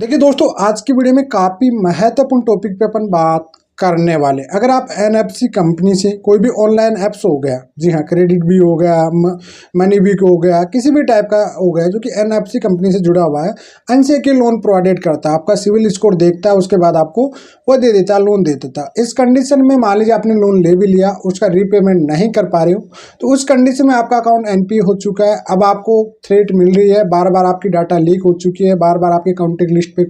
देखिए दोस्तों, आज की वीडियो में काफ़ी महत्वपूर्ण टॉपिक पे अपन बात करने वाले। अगर आप एनएफसी कंपनी से कोई भी ऑनलाइन ऐप्स हो गया, जी हाँ, क्रेडिट भी हो गया, मनी भी हो गया, किसी भी टाइप का हो गया जो कि एनएफसी कंपनी से जुड़ा हुआ है, अनसेक्योर्ड लोन प्रोवाइड करता है। आपका सिविल स्कोर देखता है, उसके बाद आपको वो दे देता है, लोन दे देता है। इस कंडीशन में मान लीजिए आपने लोन ले भी लिया, उसका रीपेमेंट नहीं कर पा रहे हो, तो उस कंडीशन में आपका अकाउंट एनपीए हो चुका है। अब आपको थ्रेट मिल रही है, बार बार आपकी डाटा लीक हो चुकी है, बार बार आपके कॉन्टेक्ट लिस्ट पे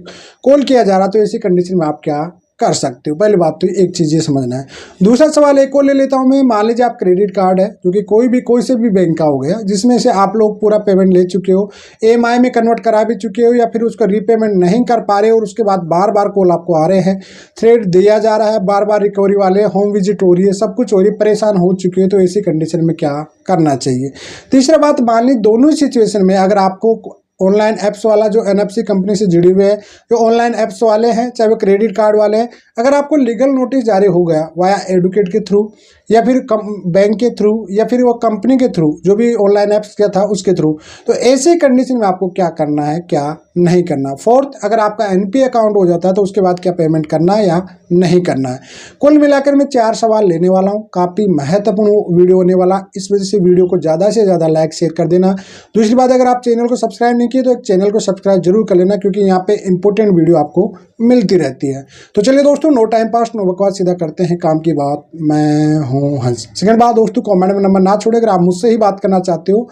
कॉल किया जा रहा, तो ऐसी कंडीशन में आप क्या कर सकते हो? पहली बात तो एक चीज़ ये समझना है। दूसरा सवाल एक और ले लेता हूँ मैं। मान लीजिए आप क्रेडिट कार्ड है जो कि कोई से भी बैंक का हो गया, जिसमें से आप लोग पूरा पेमेंट ले चुके हो, ईएमआई में कन्वर्ट करा भी चुके हो, या फिर उसका रीपेमेंट नहीं कर पा रहे हो और उसके बाद बार बार कॉल आपको आ रहे हैं, थ्रेट दिया जा रहा है, बार बार रिकवरी वाले, होम विजिट हो रही है, सब कुछ हो रही है, परेशान हो चुके हो, तो ऐसी कंडीशन में क्या करना चाहिए? तीसरा बात, मान लीजिए दोनों सिचुएशन में अगर आपको ऑनलाइन ऐप्स वाला जो एनएफसी कंपनी से जुड़े हुए हैं, जो ऑनलाइन ऐप्स वाले हैं, चाहे वो क्रेडिट कार्ड वाले हैं, अगर आपको लीगल नोटिस जारी हो गया वाया एडवोकेट के थ्रू, या फिर बैंक के थ्रू, या फिर वो कंपनी के थ्रू, जो भी ऑनलाइन ऐप्स क्या था उसके थ्रू, तो ऐसे कंडीशन में आपको क्या करना है, क्या नहीं करना। फोर्थ, अगर आपका एनपीए अकाउंट हो जाता है तो उसके बाद क्या पेमेंट करना है या नहीं करना है। कुल मिलाकर मैं 4 सवाल लेने वाला हूँ। काफ़ी महत्वपूर्ण वीडियो होने वाला, इस वजह से वीडियो को ज़्यादा से ज़्यादा लाइक शेयर कर देना। दूसरी बात, अगर आप चैनल को सब्सक्राइब नहीं किए तो एक चैनल को सब्सक्राइब जरूर कर लेना, क्योंकि यहाँ पे इंपॉर्टेंट वीडियो आपको मिलती रहती है। तो चलिए दोस्तों, नो टाइम पास नो बकवास, सीधा करते हैं काम की बात। मैं हूँ हंस। सेकंड बात दोस्तों, कमेंट में नंबर ना छोड़े, अगर आप मुझसे ही बात करना चाहते हो,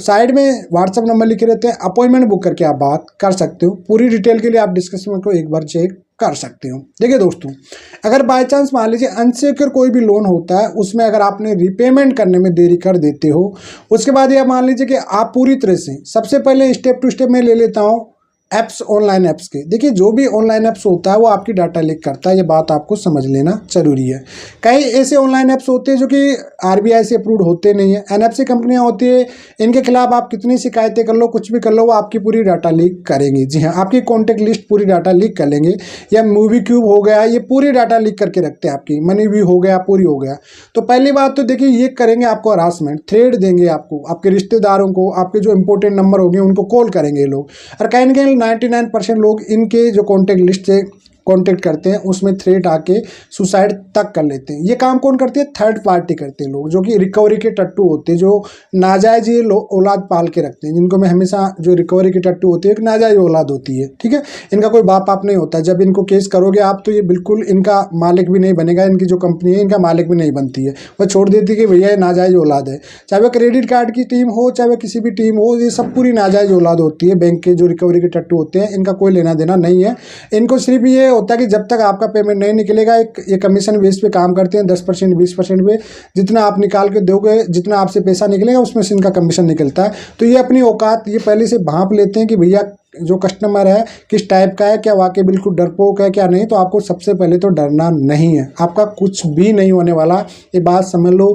साइड में व्हाट्सअप नंबर लिखे रहते हैं, अपॉइंटमेंट बुक करके आप बात कर सकते हो। पूरी डिटेल के लिए आप डिस्क्रिप्शन को एक बार चेक कर सकते हो। देखिए दोस्तों, अगर बाय चांस मान लीजिए अनसिक्योर कोई भी लोन होता है, उसमें अगर आपने रिपेमेंट करने में देरी कर देते हो, उसके बाद यह मान लीजिए कि आप पूरी तरह से, सबसे पहले स्टेप टू स्टेप में ले लेता हूँ ऐप्स, ऑनलाइन ऐप्स के। देखिए, जो भी ऑनलाइन ऐप्स होता है वो आपकी डाटा लीक करता है, ये बात आपको समझ लेना जरूरी है। कई ऐसे ऑनलाइन ऐप्स होते हैं जो कि आरबीआई से अप्रूव्ड होते नहीं है, एनएफसी कंपनियां होती है, इनके खिलाफ आप कितनी शिकायतें कर लो, कुछ भी कर लो, वो आपकी पूरी डाटा लीक करेंगे। जी हाँ, आपकी कॉन्टेक्ट लिस्ट पूरी डाटा लीक कर लेंगे। या मूवी क्यूब हो गया, ये पूरी डाटा लीक करके रखते हैं आपकी, मनी भी हो गया, पूरी हो गया। तो पहली बात तो देखिए, ये करेंगे आपको हरासमेंट, थ्रेट देंगे आपको, आपके रिश्तेदारों को, आपके जो इंपॉर्टेंट नंबर होंगे उनको कॉल करेंगे ये लोग। और कहीं ना कहीं 99% लोग इनके जो कॉन्टेक्ट लिस्ट से कॉन्टेक्ट करते हैं, उसमें थ्रेट आके सुसाइड तक कर लेते हैं। ये काम कौन करते हैं? थर्ड पार्टी करते हैं लोग, जो कि रिकवरी के टट्टू होते हैं, जो नाजायज ये औलाद पाल के रखते हैं, जिनको मैं हमेशा, जो रिकवरी के टट्टू होते हैं, एक नाजायज औलाद होती है, ठीक है। इनका कोई बाप आप नहीं होता। जब इनको केस करोगे आप, तो ये बिल्कुल इनका मालिक भी नहीं बनेगा, इनकी जो कंपनी है इनका मालिक भी नहीं बनती है, वह छोड़ देती है कि भैया ये नाजायज औलाद है। चाहे वह क्रेडिट कार्ड की टीम हो, चाहे वह किसी भी टीम हो, ये सब पूरी नाजायज औलाद होती है। बैंक के जो रिकवरी के टट्टू होते हैं, इनका कोई लेना देना नहीं है। इनको सिर्फ ये होता है कि जब तक आपका पेमेंट नहीं निकलेगा, ये कमीशन बेस पे काम करते हैं, 10% 20% पे, जितना आप निकाल के दोगे, जितना आपसे पैसा निकलेगा उसमें से इनका कमीशन निकलता है। तो ये अपनी औकात ये पहले से भांप लेते हैं कि भैया जो कस्टमर है किस टाइप का है, क्या वाकई बिल्कुल डरपोक है क्या नहीं। तो आपको सबसे पहले तो डरना नहीं है, आपका कुछ भी नहीं होने वाला, ये बात समझ लो।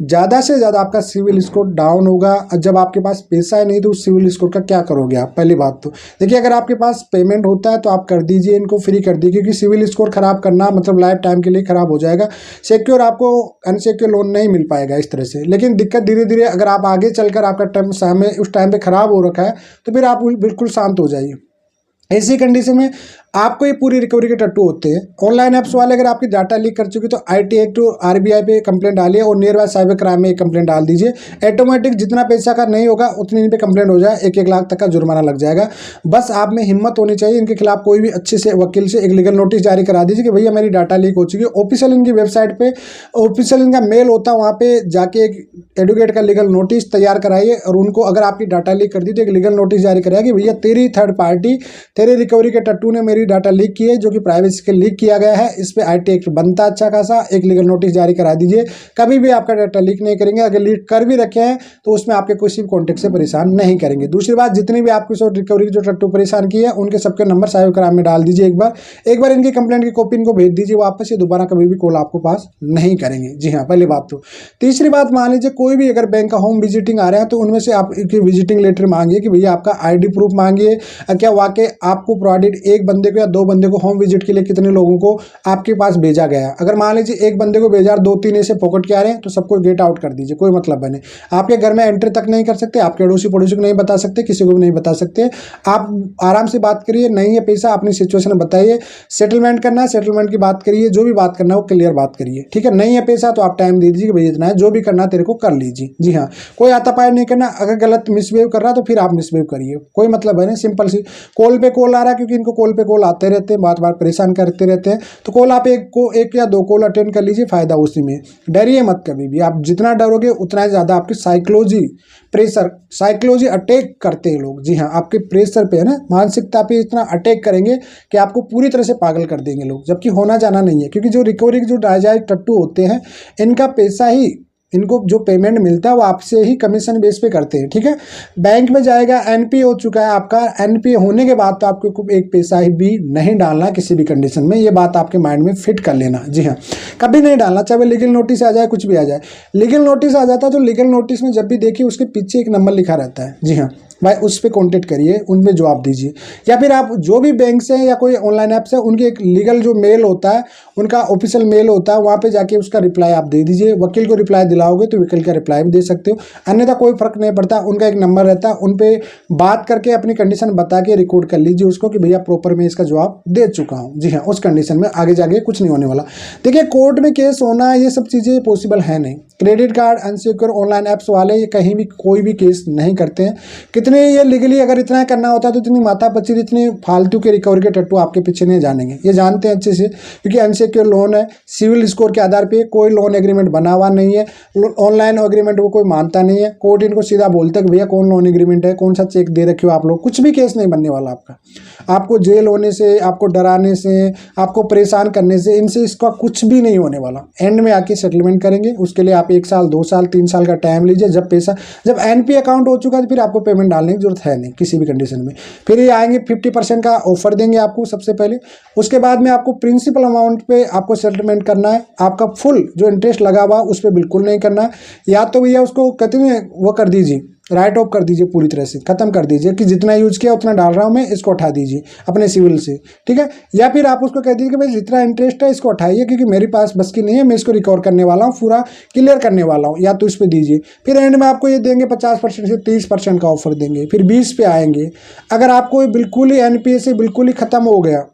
ज़्यादा से ज़्यादा आपका सिविल स्कोर डाउन होगा, और जब आपके पास पैसा है नहीं तो उस सिविल स्कोर का क्या करोगे आप? पहली बात तो देखिए, अगर आपके पास पेमेंट होता है तो आप कर दीजिए, इनको फ्री कर दीजिए, क्योंकि सिविल स्कोर खराब करना मतलब लाइफ टाइम के लिए खराब हो जाएगा। सिक्योर आपको अनसिक्योर लोन नहीं मिल पाएगा इस तरह से। लेकिन दिक्कत धीरे धीरे, अगर आप आगे चलकर आपका टाइम समय उस टाइम पे खराब हो रखा है, तो फिर आप बिल्कुल शांत हो जाइए। ऐसी कंडीशन में आपको ये पूरी रिकवरी के टट्टू होते हैं। ऑनलाइन ऐप्स वाले अगर आपकी डाटा लीक कर चुकी तो आईटी एक्ट आरबीआई पे कंप्लेंट डालिए, और नियर बाय साइबर क्राइम में एक कंप्लेंट डाल दीजिए। ऑटोमेटिक जितना पैसा का नहीं होगा उतनी इन पे कंप्लेंट हो जाए, 1-1 लाख तक का जुर्माना लग जाएगा। बस आप में हिम्मत होनी चाहिए। इनके खिलाफ कोई भी अच्छे से वकील से एक लीगल नोटिस जारी करा दीजिए कि भैया मेरी डाटा लीक हो चुकी है। ऑफिशियल इनकी वेबसाइट पर, ऑफिशियल इनका मेल होता है, वहाँ पर जाके एक एडवोकेट का लीगल नोटिस तैयार कराइए, और उनको अगर आपकी डाटा लीक कर दी तो एक लीगल नोटिस जारी कराइए कि भैया तेरी थर्ड पार्टी, तेरे रिकवरी के टट्टू ने मेरी डाटा लीक की है, जो कि प्राइवेसी के लीक किया गया है, इस पे आईटी एक्ट बनता अच्छा खासा, एक लीगल नोटिस जारी करा दीजिए। कभी भी आपका डाटा लीक नहीं करेंगे, अगर लीक कर भी रखे हैं तो उसमें आपके किसी भी कॉन्टेक्ट से परेशान नहीं करेंगे। दूसरी बात, जितनी भी आपकी सो रिकवरी की जो टट्टू परेशान की है, उनके सबके नंबर साइबर क्राइम में डाल दीजिए। एक बार इनकी कंप्लेंट की कॉपी इनको भेज दीजिए वापस, ये दोबारा कभी भी कॉल आपको पास नहीं करेंगे। जी हाँ, पहली बात तो। तीसरी बात, मान लीजिए कोई भी अगर बैंक का होम विजिटिंग आ रहा है, तो उनमें से आप विजिटिंग लेटर मांगिए कि भैया आपका आईडी प्रूफ मांगिए, क्या वाकई आपको प्रोवाइडेड एक बंदे बंदे को या 2 बंदे को होम विजिट के लिए कितने लोगों को आपके पास भेजा गया। अगर मान लीजिए एक बंदे को भेजा, 2-3 ऐसे पॉकेट के आ रहे हैं, तो सबको गेट आउट कर दीजिए, कोई मतलब बने। आपके घर में एंट्री तक नहीं कर सकते, आपके अड़ोसी पड़ोसी को नहीं बता सकते, किसी को भी नहीं बता सकते। आप आराम से बात करिए, नहीं है पैसा अपनी सिचुएशन बताइए, सेटलमेंट करना है सेटलमेंट की बात करिए, जो भी बात करना है वो क्लियर बात करिए, ठीक है। नहीं है पैसा तो आप टाइम दे दीजिए कि भाई इतना है, जो भी करना है तेरे को कर लीजिए। जी हाँ, कोई हाथापाई नहीं करना। अगर गलत मिसबिहेव कर रहा है तो फिर आप मिसबिहेव करिए, कोई मतलब है नहीं। सिंपल सी, कॉल पे कॉल आ रहा है, क्योंकि इनको कॉल पे कॉल आते रहते हैं, बार बार परेशान करते रहते हैं, तो कॉल आप एक या 2 कॉल अटेंड कर लीजिए, फायदा उसी में। डरिए मत कभी भी, आप जितना डरोगे उतना ही ज़्यादा आपकी साइकोलॉजी अटैक करते हैं लोग। जी हाँ, आपके प्रेशर पे है ना, मानसिकता पे इतना अटैक करेंगे कि आपको पूरी तरह से पागल कर देंगे लोग, जबकि होना जाना नहीं है। क्योंकि जो रिकवरी के जो नाजायज टट्टू होते हैं, इनका पैसा ही, इनको जो पेमेंट मिलता है वो आपसे ही कमीशन बेस पे करते हैं, ठीक है। बैंक में जाएगा, एनपीए हो चुका है आपका, एनपीए होने के बाद तो आपको एक पैसा ही भी नहीं डालना किसी भी कंडीशन में, ये बात आपके माइंड में फिट कर लेना। जी हाँ, कभी नहीं डालना, चाहे लीगल नोटिस आ जाए, कुछ भी आ जाए। लीगल नोटिस आ जाता है तो लीगल नोटिस में जब भी देखिए उसके पीछे एक नंबर लिखा रहता है। जी हाँ भाई, उस पर कॉन्टेक्ट करिए, उन पर जवाब दीजिए। या फिर आप जो भी बैंक से या कोई ऑनलाइन ऐप से, उनकी एक लीगल जो मेल होता है, उनका ऑफिशियल मेल होता है, वहाँ पे जाके उसका रिप्लाई आप दे दीजिए। वकील को रिप्लाई दिलाओगे तो वकील का रिप्लाई भी दे सकते हो, अन्यथा कोई फर्क नहीं पड़ता। उनका एक नंबर रहता है, उन पर बात करके अपनी कंडीशन बता के रिकॉर्ड कर लीजिए उसको कि भैया प्रॉपर मैं इसका जवाब दे चुका हूँ। जी हाँ, उस कंडीशन में आगे जाके कुछ नहीं होने वाला। देखिए, कोर्ट में केस होना, ये सब चीज़ें पॉसिबल है नहीं। Credit card, unsecure online apps वाले ये कहीं भी कोई भी केस नहीं करते हैं। कितने ये लीगली अगर इतना करना होता तो इतनी माथापच्ची, इतनी फालतू के रिकवरी के टट्टू आपके पीछे नहीं जानेंगे। ये जानते हैं अच्छे से, क्योंकि अनसिक्योर लोन है, सिविल स्कोर के आधार पे कोई लोन एग्रीमेंट बना हुआ नहीं है, ऑनलाइन एग्रीमेंट वो कोई मानता नहीं है। कोर्ट इनको सीधा बोलता है कि भैया कौन लोन एग्रीमेंट है, कौन सा चेक दे रखे हो आप लोग। कुछ भी केस नहीं बनने वाला आपका। आपको जेल होने से, आपको डराने से, आपको परेशान करने से, इनसे इसका कुछ भी नहीं होने वाला। एंड में आके सेटलमेंट करेंगे, उसके लिए आप 1 साल 2 साल 3 साल का टाइम लीजिए। जब एनपी अकाउंट हो चुका है तो फिर आपको पेमेंट डालने की जरूरत है नहीं किसी भी कंडीशन में। फिर ये आएंगे 50% का ऑफर देंगे आपको सबसे पहले। उसके बाद में आपको प्रिंसिपल अमाउंट पे आपको सेटलमेंट करना है। आपका फुल जो इंटरेस्ट लगा हुआ उस पर बिल्कुल नहीं करना है। या तो भैया उसको कहते हैं वो कर दीजिए, राइट ऑफ कर दीजिए, पूरी तरह से खत्म कर दीजिए कि जितना यूज किया उतना डाल रहा हूँ मैं, इसको उठा दीजिए अपने सिविल से, ठीक है। या फिर आप उसको कह दीजिए कि भाई जितना इंटरेस्ट है इसको उठाइए, क्योंकि मेरे पास बस की नहीं है, मैं इसको रिकवर करने वाला हूँ, पूरा क्लियर करने वाला हूँ, या तो इस पर दीजिए। फिर एंड में आपको ये देंगे 50% से 30% का ऑफर देंगे, फिर 20 पे आएंगे। अगर आपको बिल्कुल ही एनपीए से बिल्कुल ही खत्म हो गया,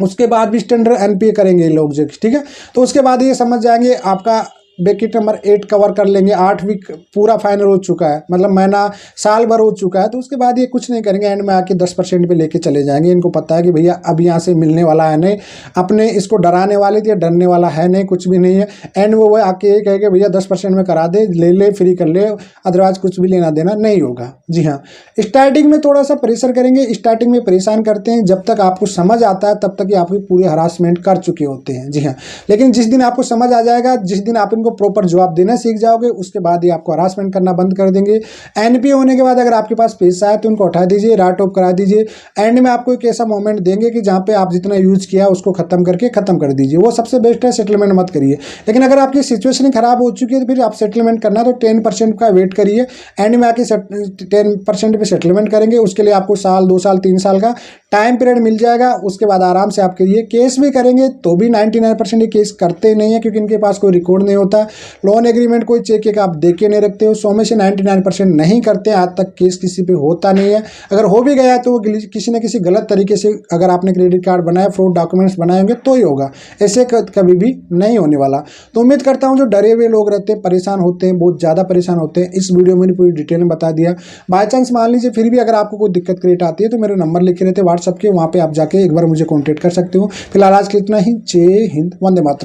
उसके बाद भी स्टैंडर्ड एनपीए करेंगे लोग, ठीक है। तो उसके बाद ये समझ जाएंगे आपका ब्रैकेट नंबर 8 कवर कर लेंगे, 8 वीक पूरा फाइनल हो चुका है, मतलब महीना साल भर हो चुका है, तो उसके बाद ये कुछ नहीं करेंगे, एंड में आके 10% पे लेके चले जाएंगे। इनको पता है कि भैया अब यहाँ से मिलने वाला है नहीं, अपने इसको डराने वाले थे, डरने वाला है नहीं, कुछ भी नहीं है। एंड में वो आके ये कहेंगे भैया 10% में करा दे, ले ले, फ्री कर ले, अदरवाइज कुछ भी लेना देना नहीं होगा। जी हाँ, स्टार्टिंग में थोड़ा सा प्रेशर करेंगे, स्टार्टिंग में परेशान करते हैं, जब तक आपको समझ आता है तब तक ये आपकी पूरी हरासमेंट कर चुके होते हैं। जी हाँ, लेकिन जिस दिन आपको समझ आ जाएगा, जिस दिन आप इनको प्रॉपर जवाब देना सीख जाओगे, उसके बाद ही आपको हरासमेंट करना बंद कर देंगे। एनपीए होने के बाद अगर आपके पास पैसा है तो उनको उठा दीजिए, राइट ऑफ करा दीजिए। एंड में आपको एक ऐसा मोमेंट देंगे कि जहां पे आप जितना यूज किया उसको खत्म करके खत्म कर दीजिए, वो सबसे बेस्ट है। सेटलमेंट मत करिए। लेकिन अगर आपकी सिचुएशन खराब हो चुकी है तो फिर आप सेटलमेंट करना तो 10% का वेट करिए। एंड में आके 10% पे सेटलमेंट करेंगे, उसके लिए आपको साल 2 साल 3 साल का टाइम पीरियड मिल जाएगा। उसके बाद आराम से आप करिए। केस भी करेंगे तो भी 99% ये केस करते नहीं है, क्योंकि इनके पास कोई रिकॉर्ड नहीं होता। लोन एग्रीमेंट कोई चेक एक आप देके नहीं रखते हो। 100 में से 99% नहीं करते, आज तक केस किसी पे होता नहीं है। अगर हो भी गया तो किसी न किसी गलत तरीके से, अगर आपने क्रेडिट कार्ड बनाया, फ्रॉड डॉक्यूमेंट्स बनाए होंगे तो ही होगा, ऐसे कभी भी नहीं होने वाला। तो उम्मीद करता हूँ जो डरे हुए लोग रहते हैं, परेशान होते हैं, बहुत ज़्यादा परेशान होते हैं, इस वीडियो में पूरी डिटेल में बता दिया। बाई चांस मान लीजिए फिर भी अगर आपको कोई दिक्कत क्रिएट आती है तो मेरे नंबर लिखे रहते हैं व्हाट्सएप के, वहाँ पे आप जाके एक बार मुझे कॉन्टैक्ट कर सकते हो। फिलहाल आज के इतना ही। जय हिंद, वंदे मातरम।